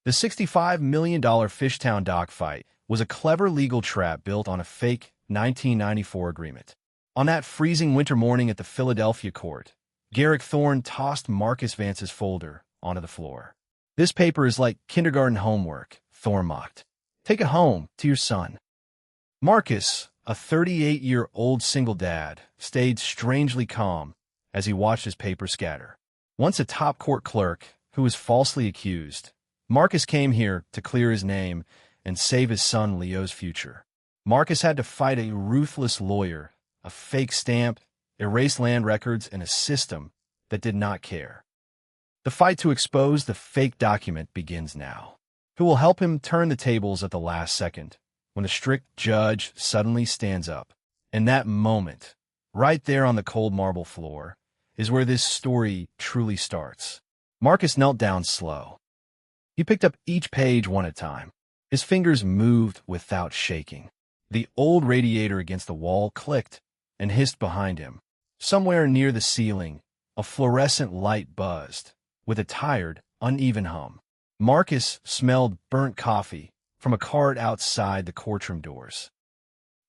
The $65 million Fishtown dock fight was a clever legal trap built on a fake 1994 agreement. On that freezing winter morning at the Philadelphia court, Garrick Thorne tossed Marcus Vance's folder onto the floor. "This paper is like kindergarten homework," Thorne mocked. "Take it home to your son." Marcus, a 38-year-old single dad, stayed strangely calm as he watched his paper scatter. Once a top court clerk who was falsely accused, Marcus came here to clear his name and save his son Leo's future. Marcus had to fight a ruthless lawyer, a fake stamp, erased land records, and a system that did not care. The fight to expose the fake document begins now. Who will help him turn the tables at the last second, when the strict judge suddenly stands up? In that moment, right there on the cold marble floor, is where this story truly starts. Marcus knelt down slow. He picked up each page one at a time. His fingers moved without shaking. The old radiator against the wall clicked and hissed behind him. Somewhere near the ceiling, a fluorescent light buzzed, with a tired, uneven hum. Marcus smelled burnt coffee from a cart outside the courtroom doors.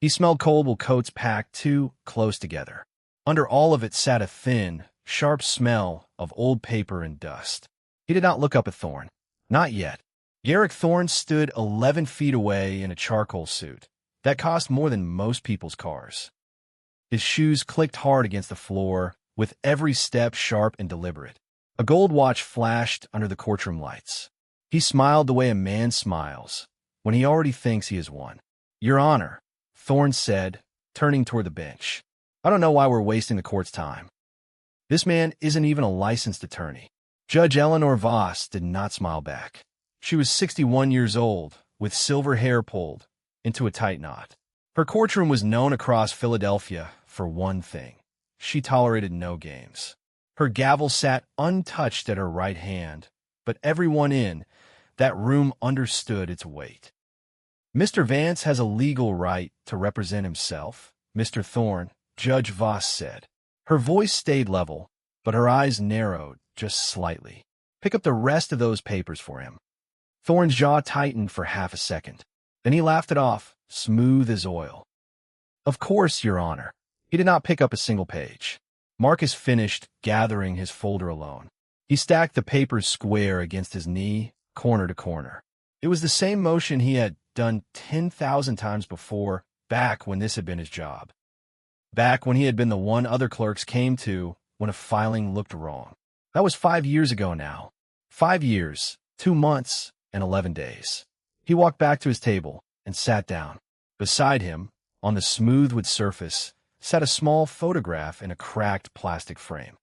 He smelled cold coats packed too close together. Under all of it sat a thin, sharp smell of old paper and dust. He did not look up at Thorne. Not yet. Garrick Thorne stood 11 feet away in a charcoal suit that cost more than most people's cars. His shoes clicked hard against the floor, with every step sharp and deliberate. A gold watch flashed under the courtroom lights. He smiled the way a man smiles when he already thinks he has won. "Your Honor," Thorne said, turning toward the bench. "I don't know why we're wasting the court's time. This man isn't even a licensed attorney." Judge Eleanor Voss did not smile back. She was 61 years old, with silver hair pulled into a tight knot. Her courtroom was known across Philadelphia for one thing: she tolerated no games. Her gavel sat untouched at her right hand, but everyone in that room understood its weight. "Mr. Vance has a legal right to represent himself, Mr. Thorne," Judge Voss said. Her voice stayed level, but her eyes narrowed just slightly. "Pick up the rest of those papers for him." Thorne's jaw tightened for half a second. Then he laughed it off, smooth as oil. "Of course, Your Honor." He did not pick up a single page. Marcus finished gathering his folder alone. He stacked the papers square against his knee, corner to corner. It was the same motion he had done 10,000 times before, back when this had been his job. Back when he had been the one other clerks came to when a filing looked wrong. That was 5 years ago now. 5 years, 2 months, and 11 days. He walked back to his table and sat down. Beside him, on the smooth wood surface, sat a small photograph in a cracked plastic frame.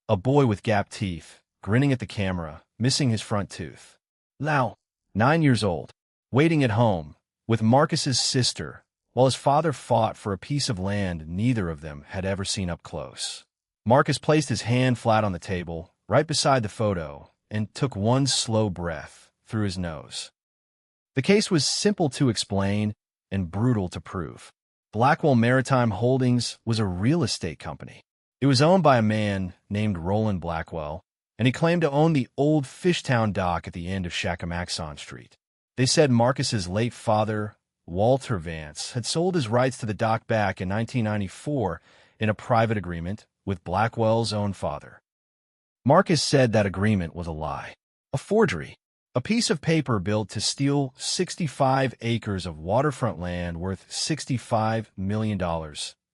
A boy with gapped teeth, grinning at the camera, missing his front tooth. Now, 9 years old, waiting at home, with Marcus's sister, while his father fought for a piece of land neither of them had ever seen up close. Marcus placed his hand flat on the table, right beside the photo, and took one slow breath through his nose. The case was simple to explain and brutal to prove. Blackwell Maritime Holdings was a real estate company. It was owned by a man named Roland Blackwell, and he claimed to own the old Fishtown dock at the end of Shakamaxon Street. They said Marcus's late father, Walter Vance, had sold his rights to the dock back in 1994 in a private agreement with Blackwell's own father. Marcus said that agreement was a lie, a forgery, a piece of paper built to steal 65 acres of waterfront land worth $65 million,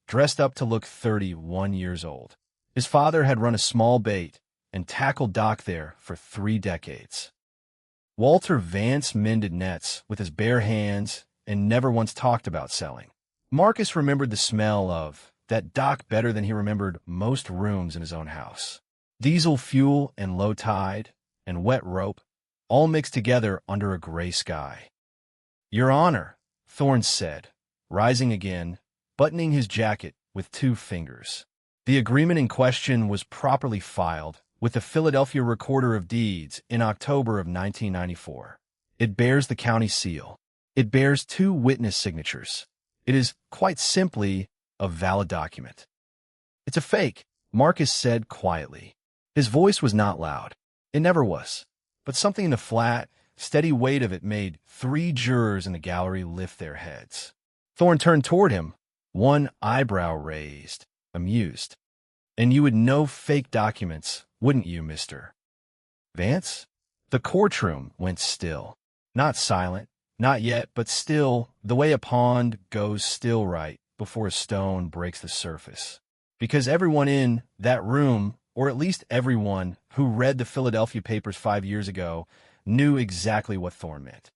dressed up to look 31 years old. His father had run a small bait and tackle dock there for 3 decades. Walter Vance mended nets with his bare hands and never once talked about selling. Marcus remembered the smell of that dock better than he remembered most rooms in his own house. Diesel fuel and low tide and wet rope, all mixed together under a gray sky. "Your Honor," Thorne said, rising again, buttoning his jacket with 2 fingers. The agreement in question was properly filed with the Philadelphia Recorder of Deeds in October of 1994. It bears the county seal. It bears 2 witness signatures. It is, quite simply, a valid document. "It's a fake," Marcus said quietly. His voice was not loud. It never was. But something in the flat, steady weight of it made 3 jurors in the gallery lift their heads. Thorne turned toward him, one eyebrow raised, amused. "And you would know fake documents, wouldn't you, Mr. Vance?" The courtroom went still. Not silent, not yet, but still, the way a pond goes still right before a stone breaks the surface. Because everyone in that room, or at least everyone who read the Philadelphia papers 5 years ago, knew exactly what Thorne meant.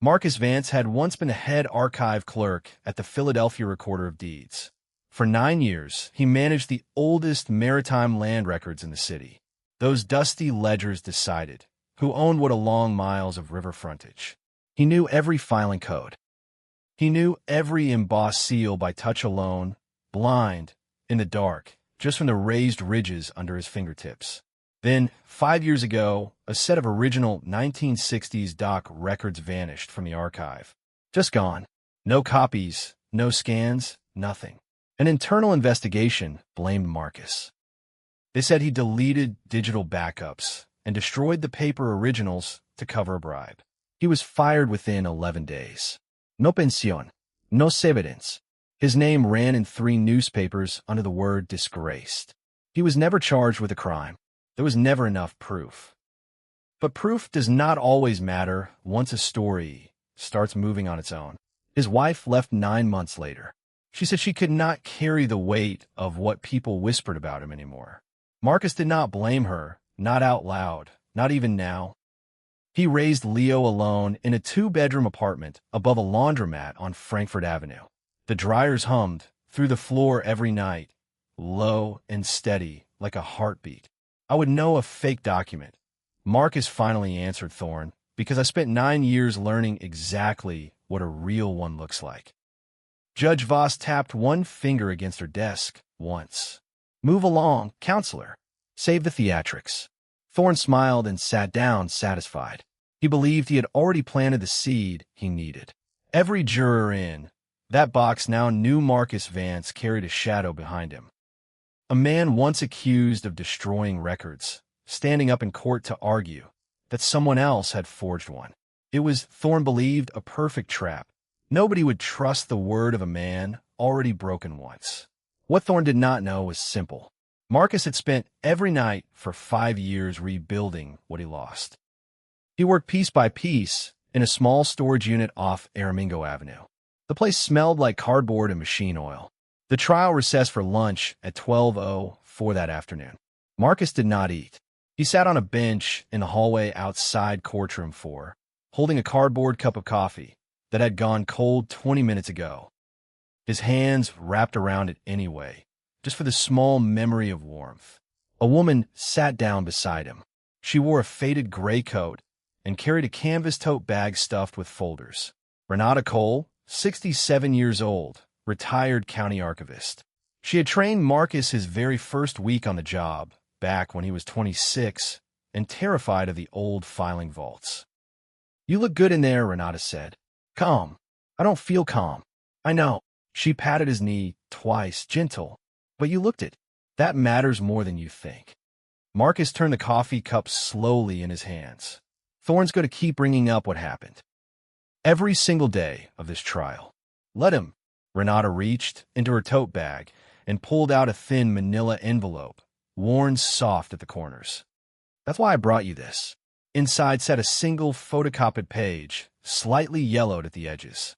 Marcus Vance had once been a head archive clerk at the Philadelphia Recorder of Deeds. For 9 years, he managed the oldest maritime land records in the city. Those dusty ledgers decided who owned what along miles of river frontage. He knew every filing code. He knew every embossed seal by touch alone, blind, in the dark, just from the raised ridges under his fingertips. Then, 5 years ago, a set of original 1960s doc records vanished from the archive. Just gone. No copies, no scans, nothing. An internal investigation blamed Marcus. They said he deleted digital backups and destroyed the paper originals to cover a bribe. He was fired within 11 days. No pensión, no severance. His name ran in 3 newspapers under the word disgraced. He was never charged with a crime. There was never enough proof. But proof does not always matter once a story starts moving on its own. His wife left 9 months later. She said she could not carry the weight of what people whispered about him anymore. Marcus did not blame her, not out loud, not even now. He raised Leo alone in a 2-bedroom apartment above a laundromat on Frankfurt Avenue. The dryers hummed through the floor every night, low and steady like a heartbeat. "I would know a fake document," Marcus finally answered Thorne, "because I spent 9 years learning exactly what a real one looks like." Judge Voss tapped one finger against her desk once. "Move along, counselor. Save the theatrics." Thorne smiled and sat down, satisfied. He believed he had already planted the seed he needed. Every juror in that box now knew Marcus Vance carried a shadow behind him. A man once accused of destroying records, standing up in court to argue that someone else had forged one. It was, Thorne believed, a perfect trap. Nobody would trust the word of a man already broken once. What Thorne did not know was simple. Marcus had spent every night for 5 years rebuilding what he lost. He worked piece by piece in a small storage unit off Aramingo Avenue. The place smelled like cardboard and machine oil. The trial recessed for lunch at 12:04 that afternoon. Marcus did not eat. He sat on a bench in the hallway outside courtroom 4, holding a cardboard cup of coffee that had gone cold 20 minutes ago. His hands wrapped around it anyway, just for the small memory of warmth. A woman sat down beside him. She wore a faded gray coat and carried a canvas tote bag stuffed with folders. Renata Cole, 67 years old, retired county archivist. She had trained Marcus his very first week on the job, back when he was 26, and terrified of the old filing vaults. "You look good in there," Renata said. "Calm." "I don't feel calm." "I know." She patted his knee twice, gentle. "But you looked it. That matters more than you think." Marcus turned the coffee cup slowly in his hands. Thorne's going to keep bringing up what happened. Every single day of this trial. Let him. Renata reached into her tote bag and pulled out a thin manila envelope, worn soft at the corners. "That's why I brought you this." Inside sat a single photocopied page, slightly yellowed at the edges.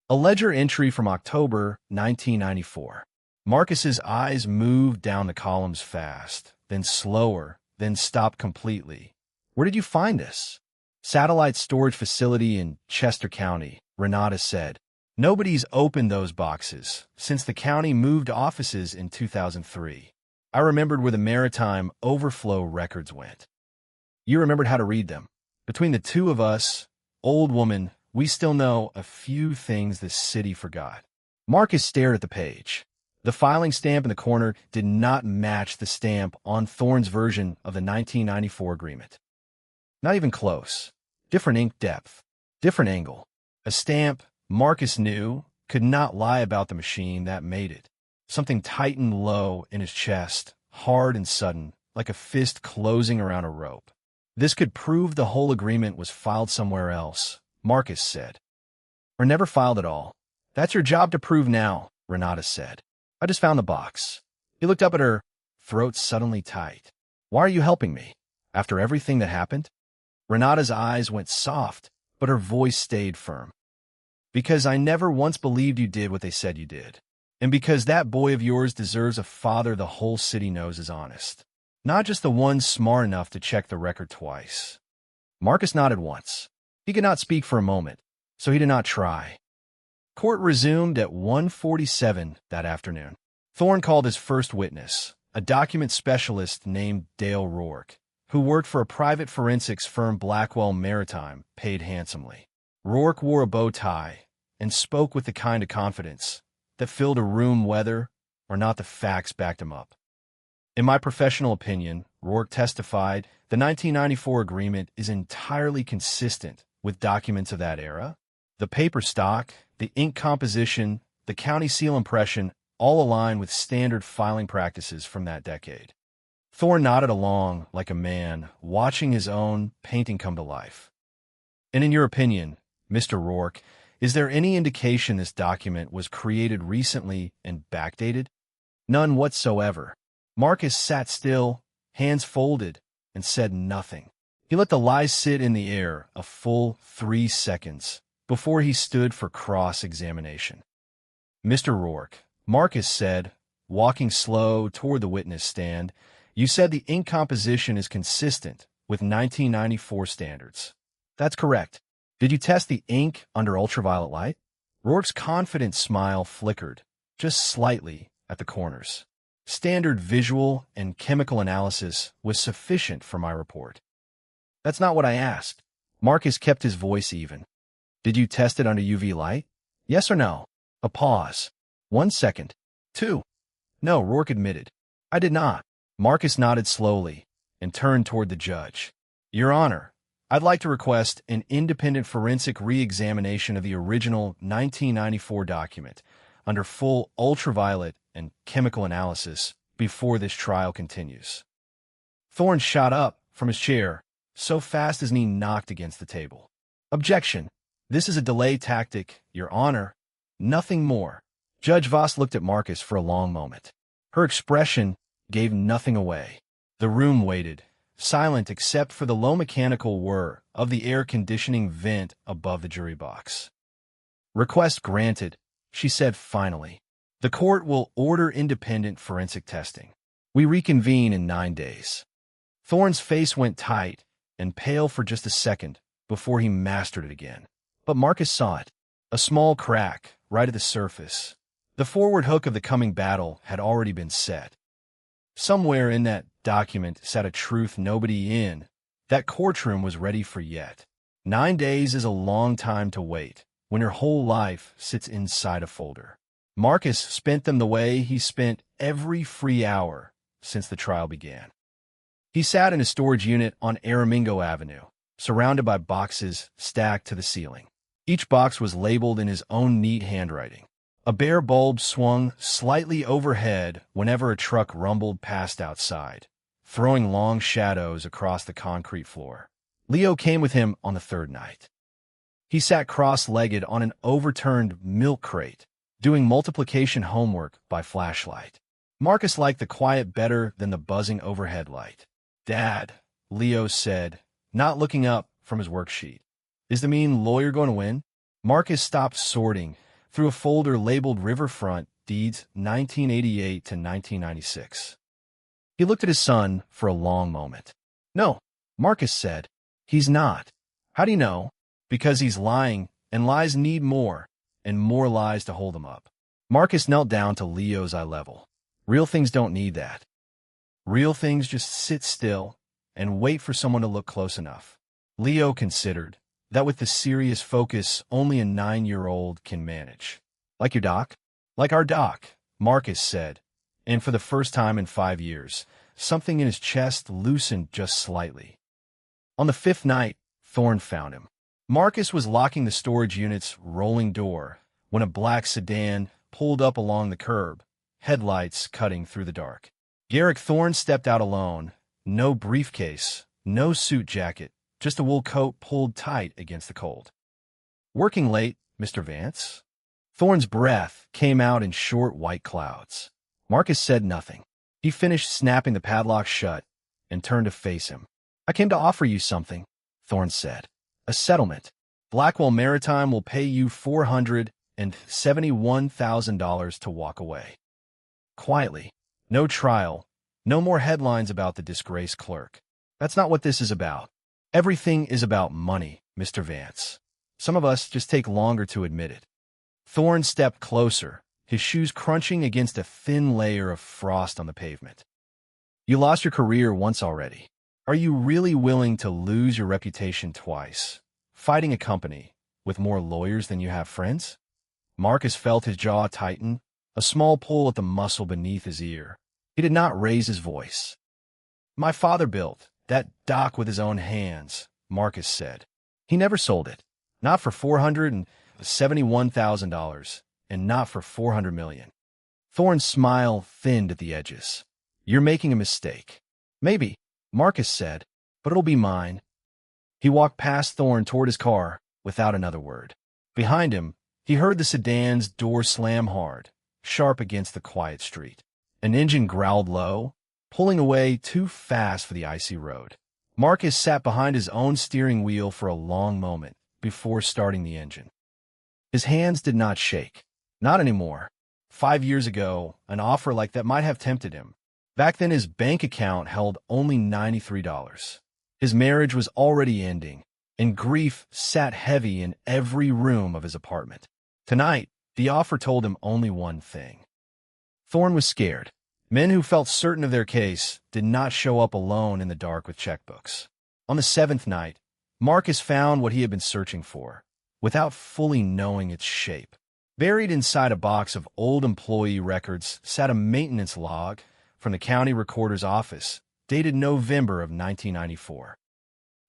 A ledger entry from October 1994. Marcus's eyes moved down the columns fast, then slower, then stopped completely. "Where did you find this?" "Satellite storage facility in Chester County," Renata said. "Nobody's opened those boxes since the county moved offices in 2003. I remembered where the maritime overflow records went." You remembered how to read them. Between the two of us, old woman, we still know a few things the city forgot. Marcus stared at the page. The filing stamp in the corner did not match the stamp on Thorne's version of the 1994 agreement. Not even close. Different ink depth. Different angle. A stamp, Marcus knew, could not lie about the machine that made it. Something tightened low in his chest, hard and sudden, like a fist closing around a rope. This could prove the whole agreement was filed somewhere else, Marcus said. Or never filed at all. That's your job to prove now, Renata said. I just found the box. He looked up at her, throat suddenly tight. Why are you helping me? After everything that happened? Renata's eyes went soft, but her voice stayed firm. Because I never once believed you did what they said you did. And because that boy of yours deserves a father the whole city knows is honest. Not just the one smart enough to check the record twice. Marcus nodded once. He could not speak for a moment, so he did not try. Court resumed at 1:47 that afternoon. Thorne called his first witness, a document specialist named Dale Rourke, who worked for a private forensics firm Blackwell Maritime, paid handsomely. Rourke wore a bow tie and spoke with the kind of confidence that filled a room whether or not the facts backed him up. In my professional opinion, Rourke testified, the 1994 agreement is entirely consistent with documents of that era. The paper stock, the ink composition, the county seal impression all align with standard filing practices from that decade. Thorne nodded along like a man watching his own painting come to life. And in your opinion, Mr. Rourke, is there any indication this document was created recently and backdated? None whatsoever. Marcus sat still, hands folded, and said nothing. He let the lies sit in the air a full 3 seconds before he stood for cross-examination. Mr. Rourke, Marcus said, walking slow toward the witness stand, you said the ink composition is consistent with 1994 standards. That's correct. Did you test the ink under ultraviolet light? Rourke's confident smile flickered, just slightly, at the corners. Standard visual and chemical analysis was sufficient for my report. That's not what I asked. Marcus kept his voice even. Did you test it under UV light? Yes or no? A pause. 1 second. 2. No, Rourke admitted. I did not. Marcus nodded slowly and turned toward the judge. Your Honor, I'd like to request an independent forensic re-examination of the original 1994 document under full ultraviolet and chemical analysis before this trial continues. Thorne shot up from his chair so fast his knee knocked against the table. Objection. This is a delay tactic, Your Honor. Nothing more. Judge Voss looked at Marcus for a long moment. Her expression gave nothing away. The room waited, silent except for the low mechanical whir of the air conditioning vent above the jury box. Request granted, she said finally. The court will order independent forensic testing. We reconvene in 9 days. Thorne's face went tight and pale for just a second before he mastered it again. But Marcus saw it, a small crack right at the surface. The forward hook of the coming battle had already been set. Somewhere in that document sat a truth nobody in that courtroom was ready for yet. 9 days is a long time to wait when your whole life sits inside a folder. Marcus spent them the way he spent every free hour since the trial began. He sat in a storage unit on Aramingo Avenue, surrounded by boxes stacked to the ceiling. Each box was labeled in his own neat handwriting. A bare bulb swung slightly overhead whenever a truck rumbled past outside, throwing long shadows across the concrete floor. Leo came with him on the 3rd night. He sat cross-legged on an overturned milk crate, doing multiplication homework by flashlight. Marcus liked the quiet better than the buzzing overhead light. Dad, Leo said, not looking up from his worksheet. Is the mean lawyer going to win? Marcus stopped sorting through a folder labeled Riverfront Deeds 1988 to 1996. He looked at his son for a long moment. No, Marcus said. He's not. How do you know? Because he's lying, and lies need more, and more lies to hold him up. Marcus knelt down to Leo's eye level. Real things don't need that. Real things just sit still and wait for someone to look close enough. Leo considered that with the serious focus only a 9-year-old can manage. Like your doc? Like our doc, Marcus said, and for the first time in 5 years, something in his chest loosened just slightly. On the 5th night, Thorne found him. Marcus was locking the storage unit's rolling door when a black sedan pulled up along the curb, headlights cutting through the dark. Garrick Thorne stepped out alone, no briefcase, no suit jacket, just a wool coat pulled tight against the cold. "Working late, Mr. Vance?" Thorne's breath came out in short white clouds. Marcus said nothing. He finished snapping the padlock shut and turned to face him. "I came to offer you something," Thorne said. "A settlement. Blackwell Maritime will pay you $471,000 to walk away." Quietly. No trial. No more headlines about the disgraced clerk. "That's not what this is about. Everything is about money, Mr. Vance. Some of us just take longer to admit it." Thorne stepped closer, his shoes crunching against a thin layer of frost on the pavement. "You lost your career once already. Are you really willing to lose your reputation twice, fighting a company with more lawyers than you have friends?" Marcus felt his jaw tighten, a small pull at the muscle beneath his ear. He did not raise his voice. "My father built that dock with his own hands," Marcus said. "He never sold it. Not for $471,000, and not for $400 million. Thorne's smile thinned at the edges. "You're making a mistake." "Maybe," Marcus said, "but it'll be mine." He walked past Thorne toward his car without another word. Behind him, he heard the sedan's door slam hard, sharp against the quiet street. An engine growled low, pulling away too fast for the icy road. Marcus sat behind his own steering wheel for a long moment before starting the engine. His hands did not shake. Not anymore. 5 years ago, an offer like that might have tempted him. Back then, his bank account held only $93. His marriage was already ending, and grief sat heavy in every room of his apartment. Tonight, the offer told him only one thing. Thorne was scared. Men who felt certain of their case did not show up alone in the dark with checkbooks. On the 7th night, Marcus found what he had been searching for, without fully knowing its shape. Buried inside a box of old employee records sat a maintenance log from the county recorder's office, dated November of 1994.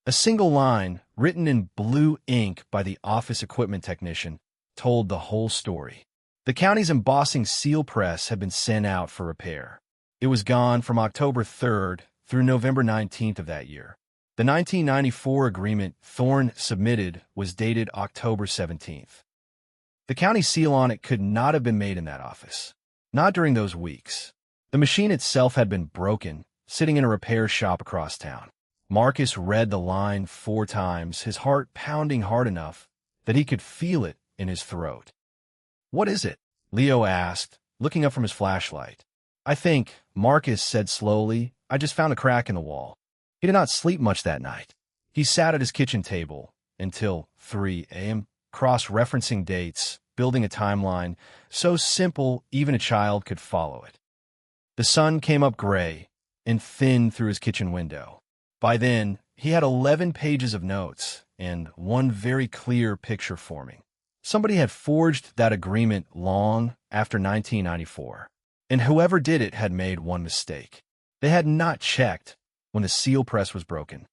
A single line, written in blue ink by the office equipment technician, told the whole story. The county's embossing seal press had been sent out for repair. It was gone from October 3rd through November 19th of that year. The 1994 agreement Thorne submitted was dated October 17th. The county seal on it could not have been made in that office. Not during those weeks. The machine itself had been broken, sitting in a repair shop across town. Marcus read the line 4 times, his heart pounding hard enough that he could feel it in his throat. "What is it?" Leo asked, looking up from his flashlight. "I think," Marcus said slowly, "I just found a crack in the wall." He did not sleep much that night. He sat at his kitchen table until 3 a.m., cross-referencing dates, building a timeline so simple even a child could follow it. The sun came up gray and thin through his kitchen window. By then, he had 11 pages of notes and one very clear picture forming. Somebody had forged that agreement long after 1994, and whoever did it had made one mistake. They had not checked when the seal press was broken.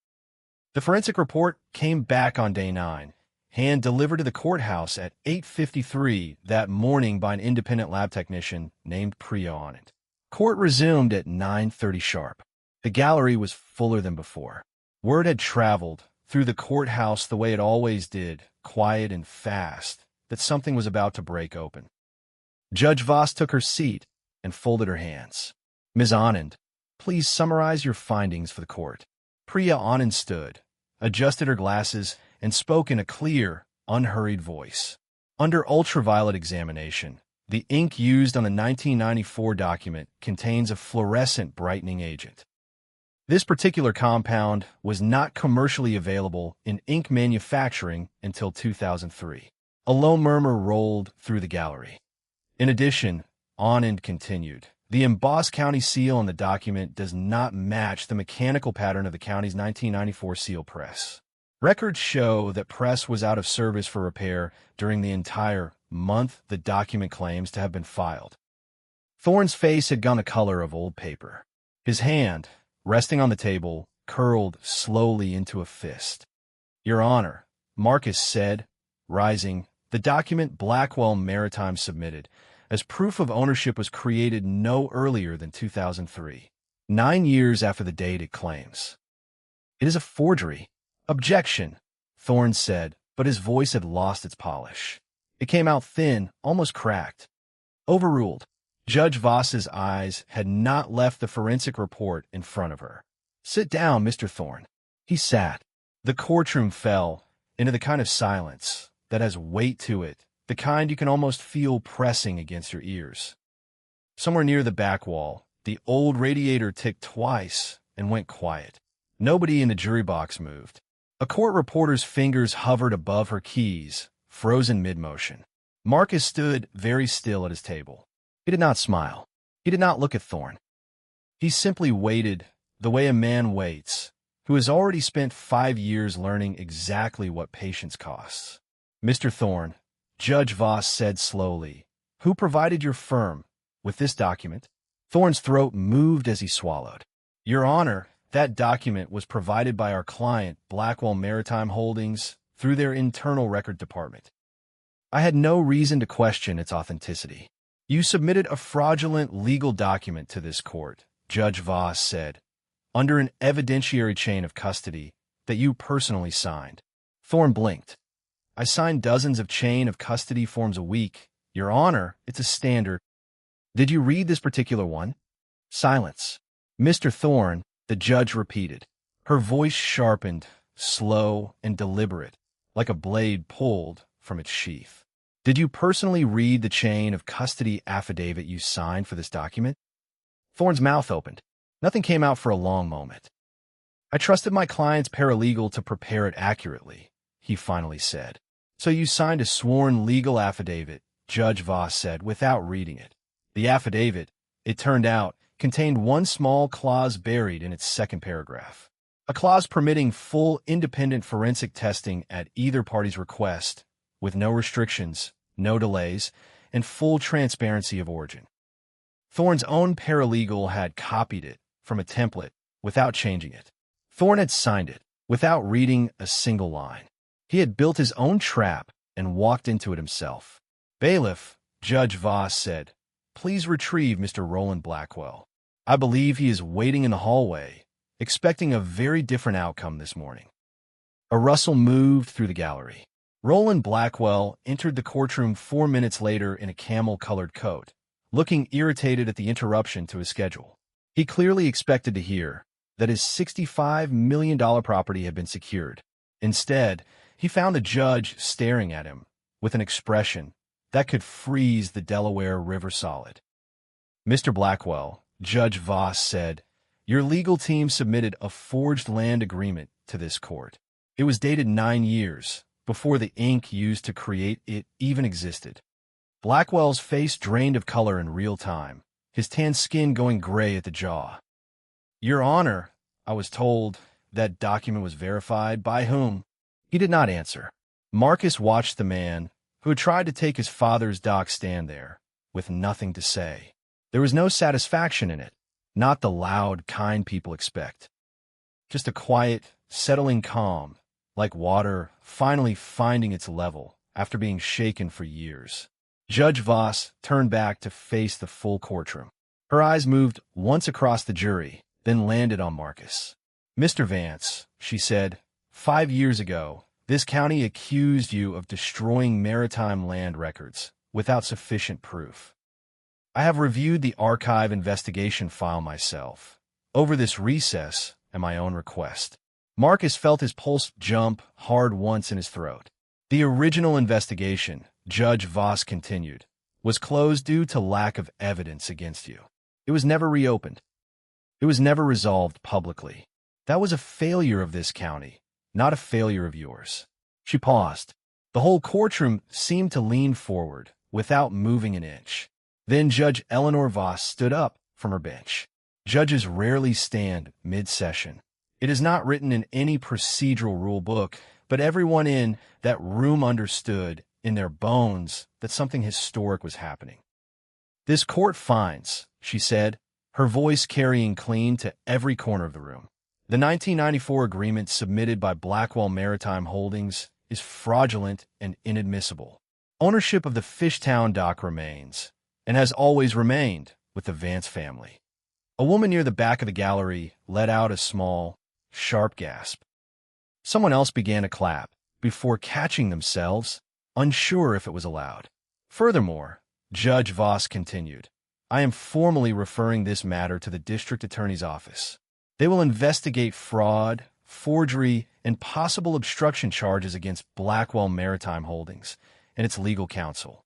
The forensic report came back on day 9, hand-delivered to the courthouse at 8:53 that morning by an independent lab technician named Priya on it. Court resumed at 9:30 sharp. The gallery was fuller than before. Word had traveled through the courthouse the way it always did, quiet and fast, that something was about to break open. Judge Voss took her seat and folded her hands. "Ms. Anand, please summarize your findings for the court." Priya Anand stood, adjusted her glasses, and spoke in a clear, unhurried voice. Under ultraviolet examination, the ink used on the 1994 document contains a fluorescent brightening agent. This particular compound was not commercially available in ink manufacturing until 2003. A low murmur rolled through the gallery. In addition, Anand continued, the embossed county seal on the document does not match the mechanical pattern of the county's 1994 seal press. Records show that press was out of service for repair during the entire month the document claims to have been filed. Thorne's face had gone the color of old paper. His hand, resting on the table, curled slowly into a fist. "Your Honor," Marcus said, rising, "the document Blackwell Maritime submitted as proof of ownership was created no earlier than 2003, 9 years after the date it claims." It is a forgery. Objection, Thorne said, but his voice had lost its polish. It came out thin, almost cracked. Overruled. Judge Voss's eyes had not left the forensic report in front of her. Sit down, Mr. Thorne. He sat. The courtroom fell into the kind of silence that has weight to it, the kind you can almost feel pressing against your ears. Somewhere near the back wall, the old radiator ticked twice and went quiet. Nobody in the jury box moved. A court reporter's fingers hovered above her keys, frozen mid-motion. Marcus stood very still at his table. He did not smile. He did not look at Thorne. He simply waited the way a man waits, who has already spent 5 years learning exactly what patience costs. Mr. Thorne, Judge Voss said slowly, who provided your firm with this document? Thorne's throat moved as he swallowed. Your Honor, that document was provided by our client, Blackwell Maritime Holdings, through their internal record department. I had no reason to question its authenticity. You submitted a fraudulent legal document to this court, Judge Voss said, under an evidentiary chain of custody that you personally signed. Thorne blinked. I signed dozens of chain of custody forms a week. Your Honor, it's a standard. Did you read this particular one? Silence. Mr. Thorne, the judge repeated. Her voice sharpened, slow and deliberate, like a blade pulled from its sheath. Did you personally read the chain of custody affidavit you signed for this document? Thorne's mouth opened. Nothing came out for a long moment. I trusted my client's paralegal to prepare it accurately, he finally said. So you signed a sworn legal affidavit, Judge Voss said, without reading it. The affidavit, it turned out, contained one small clause buried in its second paragraph. A clause permitting full independent forensic testing at either party's request, with no restrictions, no delays, and full transparency of origin. Thorne's own paralegal had copied it from a template without changing it. Thorne had signed it without reading a single line. He had built his own trap and walked into it himself. Bailiff, Judge Voss said, please retrieve Mr. Roland Blackwell. I believe he is waiting in the hallway, expecting a very different outcome this morning. A rustle moved through the gallery. Roland Blackwell entered the courtroom 4 minutes later in a camel-colored coat, looking irritated at the interruption to his schedule. He clearly expected to hear that his $65 million property had been secured. Instead, he found the judge staring at him with an expression that could freeze the Delaware River solid. Mr. Blackwell, Judge Voss said, your legal team submitted a forged land agreement to this court. It was dated 9 years before the ink used to create it even existed. Blackwell's face drained of color in real time, his tan skin going gray at the jaw. Your Honor, I was told that document was verified. By whom? He did not answer. Marcus watched the man who had tried to take his father's dock stand there, with nothing to say. There was no satisfaction in it, not the loud, kind people expect. Just a quiet, settling calm, like water finally finding its level after being shaken for years. Judge Voss turned back to face the full courtroom. Her eyes moved once across the jury, then landed on Marcus. Mr. Vance, she said, 5 years ago, this county accused you of destroying maritime land records without sufficient proof. I have reviewed the archive investigation file myself, over this recess at my own request. Marcus felt his pulse jump hard once in his throat. The original investigation, Judge Voss continued, was closed due to lack of evidence against you. It was never reopened. It was never resolved publicly. That was a failure of this county, not a failure of yours. She paused. The whole courtroom seemed to lean forward without moving an inch. Then Judge Eleanor Voss stood up from her bench. Judges rarely stand mid-session. It is not written in any procedural rule book, but everyone in that room understood in their bones that something historic was happening. This court finds, she said, her voice carrying clean to every corner of the room. The 1994 agreement submitted by Blackwell Maritime Holdings is fraudulent and inadmissible. Ownership of the Fishtown dock remains, and has always remained, with the Vance family. A woman near the back of the gallery let out a small, sharp gasp. Someone else began to clap, before catching themselves, unsure if it was allowed. Furthermore, Judge Voss continued, I am formally referring this matter to the district attorney's office. They will investigate fraud, forgery, and possible obstruction charges against Blackwell Maritime Holdings and its legal counsel.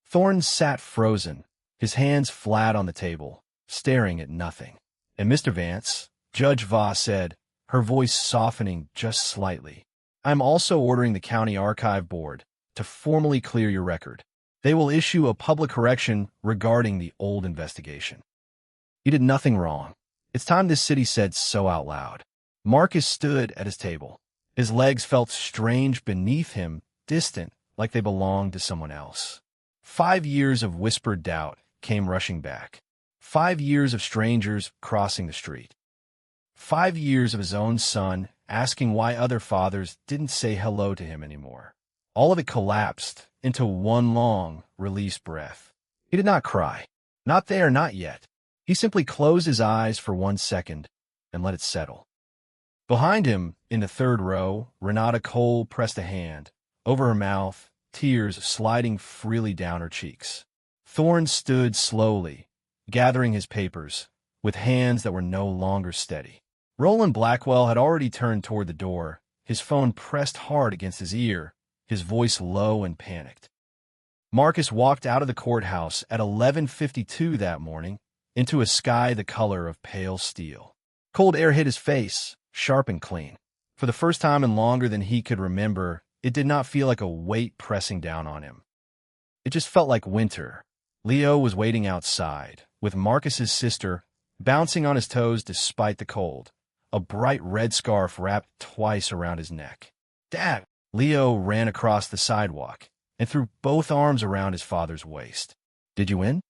Thorne sat frozen, his hands flat on the table, staring at nothing. And Mr. Vance, Judge Voss said, her voice softening just slightly, I'm also ordering the County Archive Board to formally clear your record. They will issue a public correction regarding the old investigation. You did nothing wrong. It's time this city said so out loud. Marcus stood at his table. His legs felt strange beneath him, distant, like they belonged to someone else. 5 years of whispered doubt came rushing back. 5 years of strangers crossing the street. 5 years of his own son asking why other fathers didn't say hello to him anymore. All of it collapsed into one long, released breath. He did not cry. Not there, not yet. He simply closed his eyes for 1 second and let it settle. Behind him, in the third row, Renata Cole pressed a hand over her mouth, tears sliding freely down her cheeks. Thorne stood slowly, gathering his papers, with hands that were no longer steady. Roland Blackwell had already turned toward the door, his phone pressed hard against his ear, his voice low and panicked. Marcus walked out of the courthouse at 11:52 that morning, into a sky the color of pale steel. Cold air hit his face, sharp and clean. For the first time in longer than he could remember, it did not feel like a weight pressing down on him. It just felt like winter. Leo was waiting outside, with Marcus's sister bouncing on his toes despite the cold, a bright red scarf wrapped twice around his neck. Dad! Leo ran across the sidewalk and threw both arms around his father's waist. Did you win?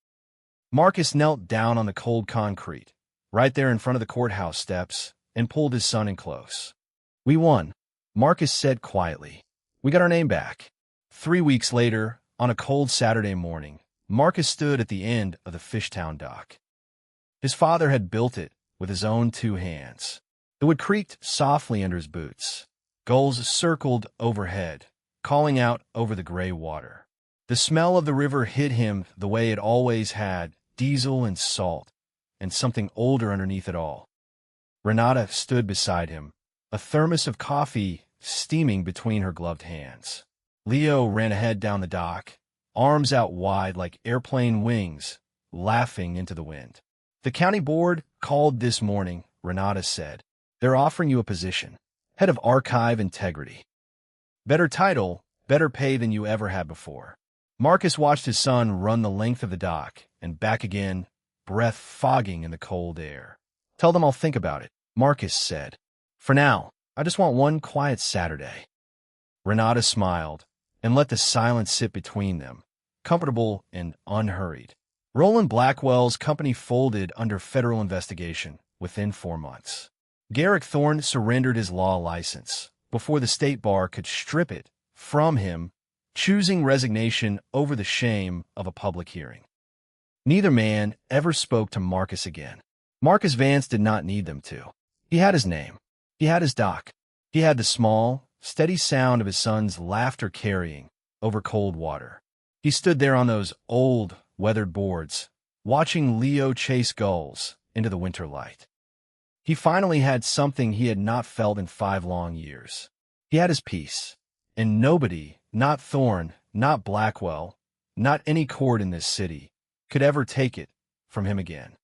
Marcus knelt down on the cold concrete, right there in front of the courthouse steps, and pulled his son in close. We won, Marcus said quietly. We got our name back. 3 weeks later, on a cold Saturday morning, Marcus stood at the end of the Fishtown dock. His father had built it with his own 2 hands. The wood creaked softly under his boots. Gulls circled overhead, calling out over the gray water. The smell of the river hit him the way it always had, diesel and salt, and something older underneath it all. Renata stood beside him, a thermos of coffee steaming between her gloved hands. Leo ran ahead down the dock, arms out wide like airplane wings, laughing into the wind. The county board called this morning, Renata said. They're offering you a position. Head of Archive Integrity. Better title, better pay than you ever had before. Marcus watched his son run the length of the dock and back again, breath fogging in the cold air. Tell them I'll think about it, Marcus said. For now, I just want one quiet Saturday. Renata smiled and let the silence sit between them, comfortable and unhurried. Roland Blackwell's company folded under federal investigation within 4 months. Garrick Thorne surrendered his law license before the state bar could strip it from him, choosing resignation over the shame of a public hearing. Neither man ever spoke to Marcus again. Marcus Vance did not need them to. He had his name. He had his dock. He had the small, steady sound of his son's laughter carrying over cold water. He stood there on those old, weathered boards, watching Leo chase gulls into the winter light. He finally had something he had not felt in 5 long years. He had his peace, and nobody, not Thorne, not Blackwell, not any court in this city, could ever take it from him again.